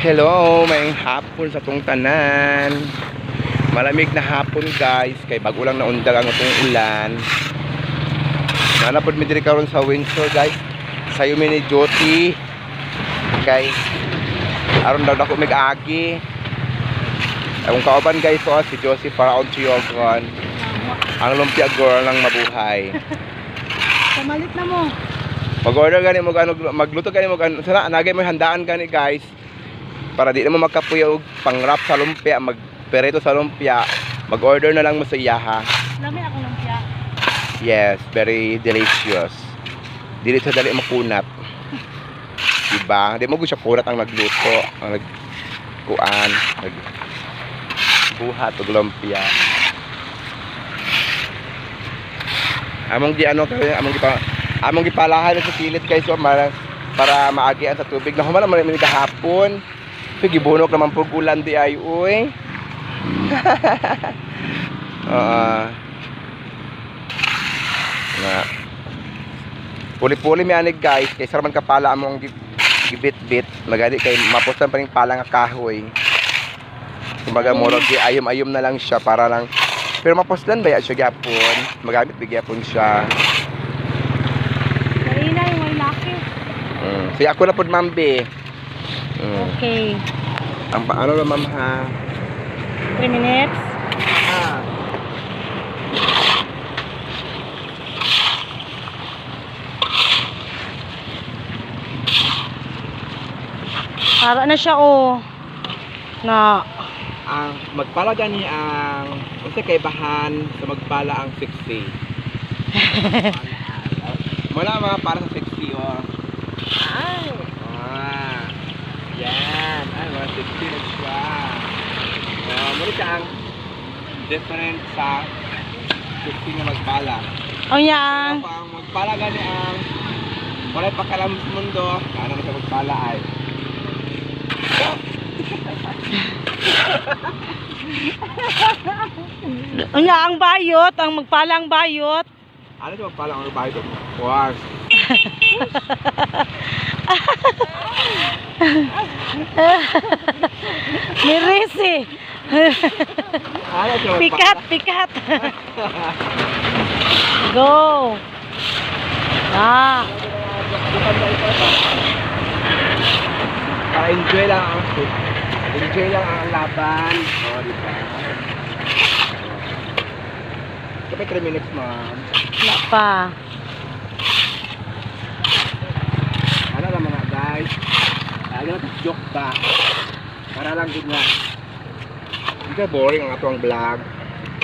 Hello, may hapon sa tong tanan. Malamig na hapon guys, kay bago lang naundag ang itong ulan. Nanapod mi diri karon sa Windsor guys. Sayo mi ni Joti. Kay aron daw ako mig-agi. Akong kauban guys so si Josie Paraon Chiogon. Ang lumpia girl ng mabuhay. Pamalit na mo. Mag-order gani mo ano, magluto gani mo ano, sana nagay mo handaan gani guys. Para di na mo magkapuyo og pangrap sa lumpia, magperito sa lumpia. Mag-order na lang mo sa iyaha. Lami ako lumpia. Yes, very delicious. Dili sa dali makunat. Diba? Di mo siya kunat ang nagluto, ang nagkuan, nagbuhat og lumpia. Among gipalahan sa pilit guys so para maagian sa tubig. Na humala man ni kahapon. Gibunok naman po ulan di ay uy. Na puli-puli mi anig guys kay sarman kapala among gibit-bit magadi kay mapostan pa ring pala nga kahoy. Kumbaga murag di ayom-ayom na lang siya para lang pero mapostan ba ya siya gyapon magamit bigyapon siya. Marina yung may laki. Siya ako na pod mambe. Okay. Ang paano na ma'am ha? 3 minutes. Para na siya oh. Na Ang magpala gani ang unsa kay bahan sa magpala ang 60. Wala mga para sa 60 oh. Ay. Yan. Ay, mga 60 na siya. Muli siya ang different sa 60 na magpala. oh yang. Pero ang magpala gani ang wala pakalam sa mundo. Ano na sa magpala ay. Unya ang bayot, ang magpalang bayot. Ano sa magpala ang bayot? Wars. Mirisi. Pikat, pikat. Go. Enjoy lang ang laban. Oh, di ba? Kapag 3 minutes, ma'am. Wala pa. Ano lang mga guys? Lagi na joke ba? Para lang din nga. Hindi ka boring ang atong vlog.